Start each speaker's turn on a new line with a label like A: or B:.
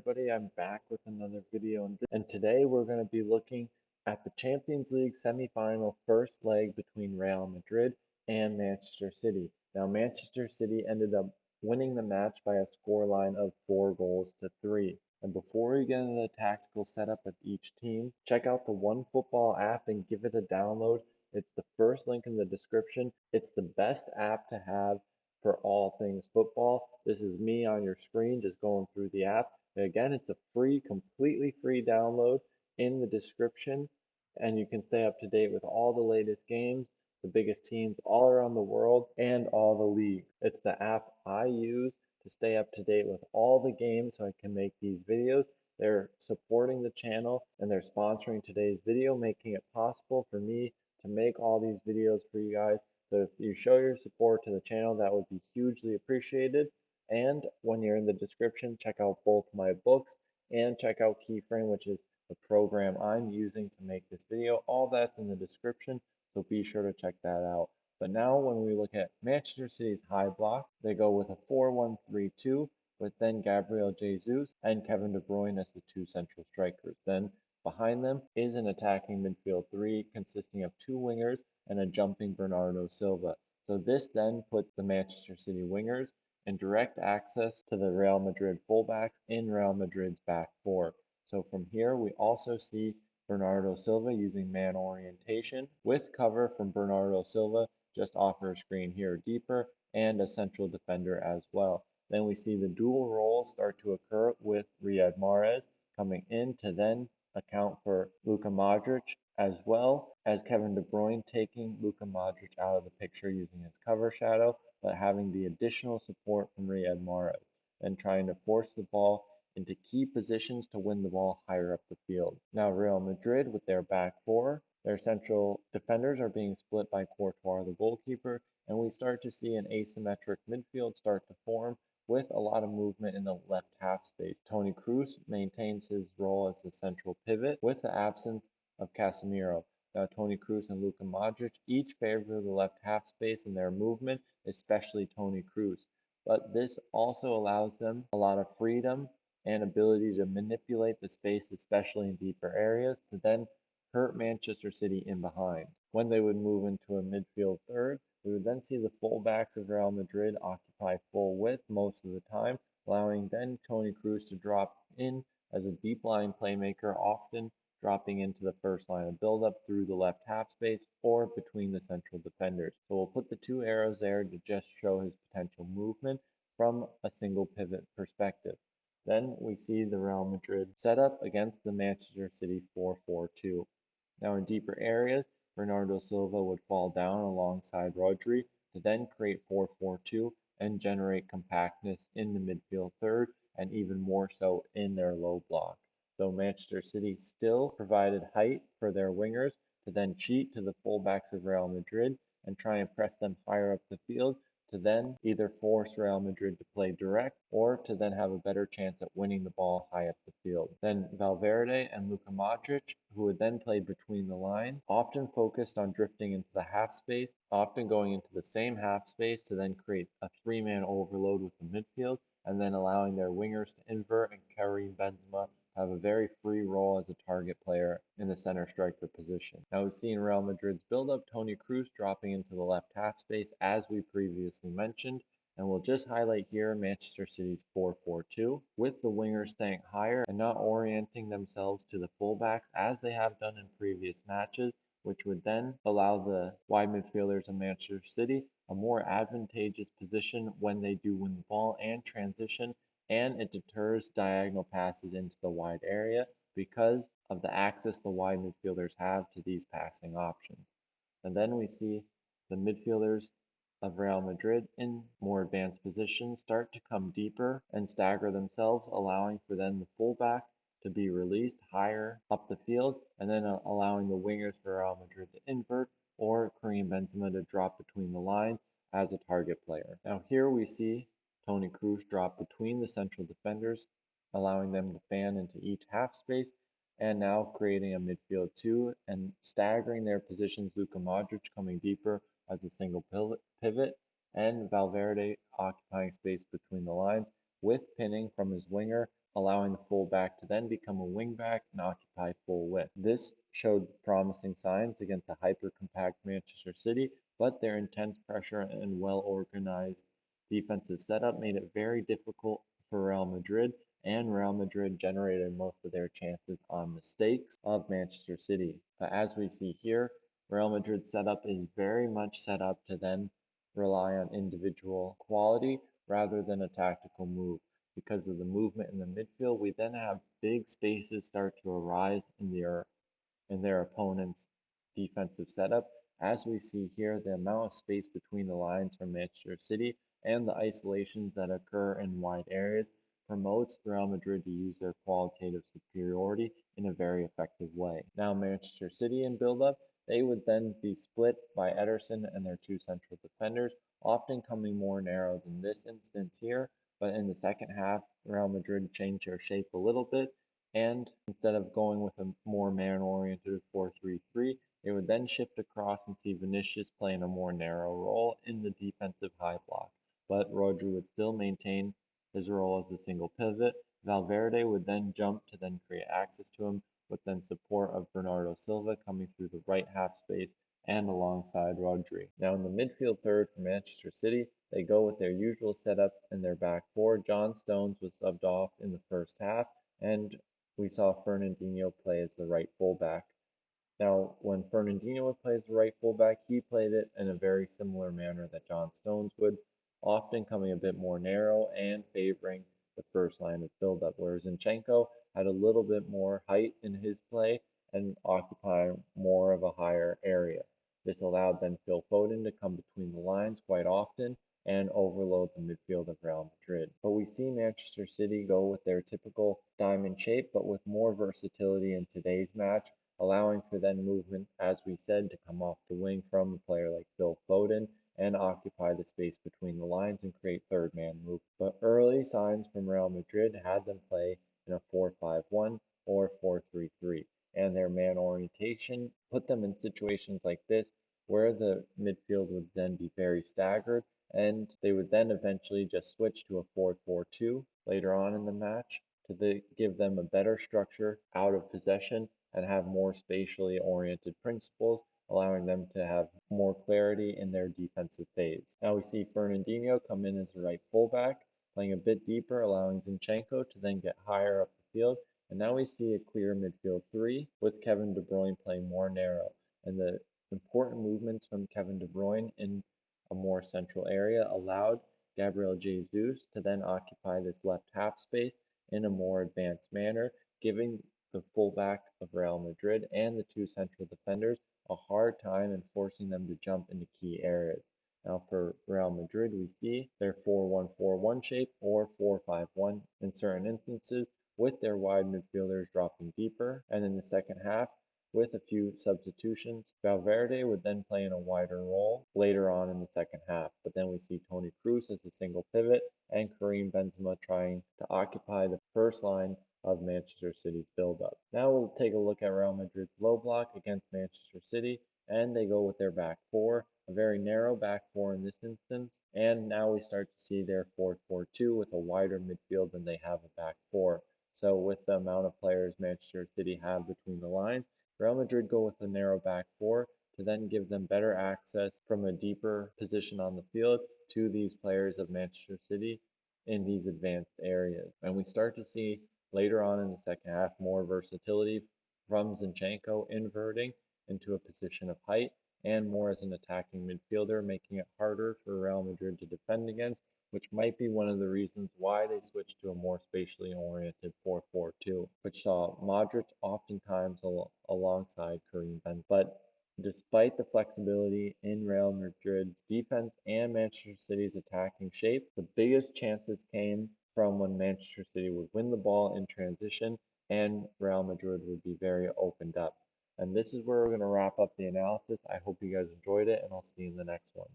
A: everybody, I'm back with another video and today we're going to be looking at the Champions League semi-final first leg between Real Madrid and Manchester City. Now Manchester City ended up winning the match by a scoreline of 4-3. And before we get into the tactical setup of each team, check out the OneFootball app and give it a download. It's the first link in the description. It's the best app to have for all things football. This is me on your screen just going through the app. And again, it's a free, completely free download in the description, and you can stay up to date with all the latest games, the biggest teams all around the world, and all the leagues. It's the app I use to stay up to date with all the games so I can make these videos. They're supporting the channel and they're sponsoring today's video, making it possible for me to make all these videos for you guys. So if you show your support to the channel, that would be hugely appreciated. And when you're in the description, check out both my books and check out Keyframe, which is the program I'm using to make this video. All that's in the description, so be sure to check that out. But now when we look at Manchester City's high block, they go with a 4-1-3-2 with then Gabriel Jesus and Kevin De Bruyne as the two central strikers. Then behind them is an attacking midfield three consisting of two wingers and a jumping Bernardo Silva. So this then puts the Manchester City wingers in direct access to the Real Madrid fullbacks in Real Madrid's back four. So from here we also see Bernardo Silva using man orientation with cover from Bernardo Silva just off her screen here deeper and a central defender as well. Then we see the dual roles start to occur with Riyad Mahrez coming in to then account for Luka Modric, as well as Kevin De Bruyne taking Luka Modric out of the picture using his cover shadow, but having the additional support from Riyad Mahrez, and trying to force the ball into key positions to win the ball higher up the field. Now Real Madrid with their back four, their central defenders are being split by Courtois, the goalkeeper, and we start to see an asymmetric midfield start to form with a lot of movement in the left half space. Toni Kroos maintains his role as the central pivot with the absence of Casemiro. Now Toni Kroos and Luka Modric each favor the left half space in their movement, especially Toni Kroos. But this also allows them a lot of freedom and ability to manipulate the space, especially in deeper areas, to then hurt Manchester City in behind. When they would move into a midfield third, we would then see the fullbacks of Real Madrid occupy full width most of the time, allowing then Toni Kroos to drop in as a deep line playmaker, often dropping into the first line of build-up through the left half space or between the central defenders. So we'll put the two arrows there to just show his potential movement from a single pivot perspective. Then we see the Real Madrid setup against the Manchester City 4-4-2. Now in deeper areas, Bernardo Silva would fall down alongside Rodri to then create 4-4-2 and generate compactness in the midfield third and even more so in their low block. So Manchester City still provided height for their wingers to then cheat to the fullbacks of Real Madrid and try and press them higher up the field to then either force Real Madrid to play direct or to then have a better chance at winning the ball high up the field. Then Valverde and Luka Modric, who would then play between the lines, often focused on drifting into the half space, often going into the same half space to then create a three-man overload with the midfield, and then allowing their wingers to invert and Karim Benzema have a very free role as a target player in the center striker position. Now we've seen Real Madrid's build-up, Toni Kroos dropping into the left half space as we previously mentioned, and we'll just highlight here Manchester City's 4-4-2 with the wingers staying higher and not orienting themselves to the fullbacks as they have done in previous matches, which would then allow the wide midfielders of Manchester City a more advantageous position when they do win the ball and transition, and it deters diagonal passes into the wide area because of the access the wide midfielders have to these passing options. And then we see the midfielders of Real Madrid in more advanced positions start to come deeper and stagger themselves, allowing for then the fullback to be released higher up the field and then allowing the wingers for Real Madrid to invert or Karim Benzema to drop between the lines as a target player. Now here we see Toni Kroos drop between the central defenders, allowing them to fan into each half space, and now creating a midfield two and staggering their positions, Luka Modric coming deeper as a single pivot, and Valverde occupying space between the lines with pinning from his winger allowing the fullback to then become a wingback and occupy full width. This showed promising signs against a hyper-compact Manchester City, but their intense pressure and well-organized defensive setup made it very difficult for Real Madrid, and Real Madrid generated most of their chances on mistakes of Manchester City. But as we see here, Real Madrid's setup is very much set up to then rely on individual quality rather than a tactical move. Because of the movement in the midfield, we then have big spaces start to arise in their opponent's defensive setup. As we see here, the amount of space between the lines from Manchester City and the isolations that occur in wide areas promotes Real Madrid to use their qualitative superiority in a very effective way. Now Manchester City in build-up, they would then be split by Ederson and their two central defenders, often coming more narrow than this instance here, but in the second half, Real Madrid changed their shape a little bit, and instead of going with a more man-oriented 4-3-3, they would then shift across and see Vinicius playing a more narrow role in the defensive high block, but Rodri would still maintain his role as a single pivot. Valverde would then jump to then create access to him, with then support of Bernardo Silva coming through the right half space and alongside Rodri. Now in the midfield third for Manchester City, they go with their usual setup in their back four. John Stones was subbed off in the first half, and we saw Fernandinho play as the right fullback. Now, when Fernandinho would play as the right fullback, he played it in a very similar manner that John Stones would, often coming a bit more narrow and favoring the first line of build-up, whereas Zinchenko had a little bit more height in his play and occupy more of a higher area. This allowed then Phil Foden to come between the lines quite often and overload the midfield of Real Madrid. But we see Manchester City go with their typical diamond shape, but with more versatility in today's match, allowing for then movement, as we said, to come off the wing from a player like Phil Foden and occupy the space between the lines and create third man move. But early signs from Real Madrid had them play in a 4-5-1 or 4-3-3, and their man orientation put them in situations like this where the midfield would then be very staggered, and they would then eventually just switch to a 4-4-2 later on in the match to give them a better structure out of possession and have more spatially oriented principles, allowing them to have more clarity in their defensive phase. Now we see Fernandinho come in as the right fullback, playing a bit deeper, allowing Zinchenko to then get higher up the field. And now we see a clear midfield three with Kevin De Bruyne playing more narrow. And the important movements from Kevin De Bruyne in a more central area allowed Gabriel Jesus to then occupy this left half space in a more advanced manner, giving the fullback of Real Madrid and the two central defenders a hard time and forcing them to jump into key areas. Now for Real Madrid, we see their 4-1-4-1 shape or 4-5-1 in certain instances, with their wide midfielders dropping deeper. And in the second half, with a few substitutions, Valverde would then play in a wider role later on in the second half. But then we see Toni Kroos as a single pivot and Karim Benzema trying to occupy the first line of Manchester City's build-up. Now we'll take a look at Real Madrid's low block against Manchester City, and they go with their back four, a very narrow back four in this instance, and now we start to see their 4-4-2 with a wider midfield than they have a back four. So with the amount of players Manchester City have between the lines, Real Madrid go with a narrow back four to then give them better access from a deeper position on the field to these players of Manchester City in these advanced areas. And we start to see later on in the second half more versatility from Zinchenko inverting into a position of height and more as an attacking midfielder, making it harder for Real Madrid to defend against, which might be one of the reasons why they switched to a more spatially oriented 4-4-2, which saw Modric oftentimes alongside Karim Benzema. But despite the flexibility in Real Madrid's defense and Manchester City's attacking shape, the biggest chances came from when Manchester City would win the ball in transition and Real Madrid would be very opened up. And this is where we're going to wrap up the analysis. I hope you guys enjoyed it, and I'll see you in the next one.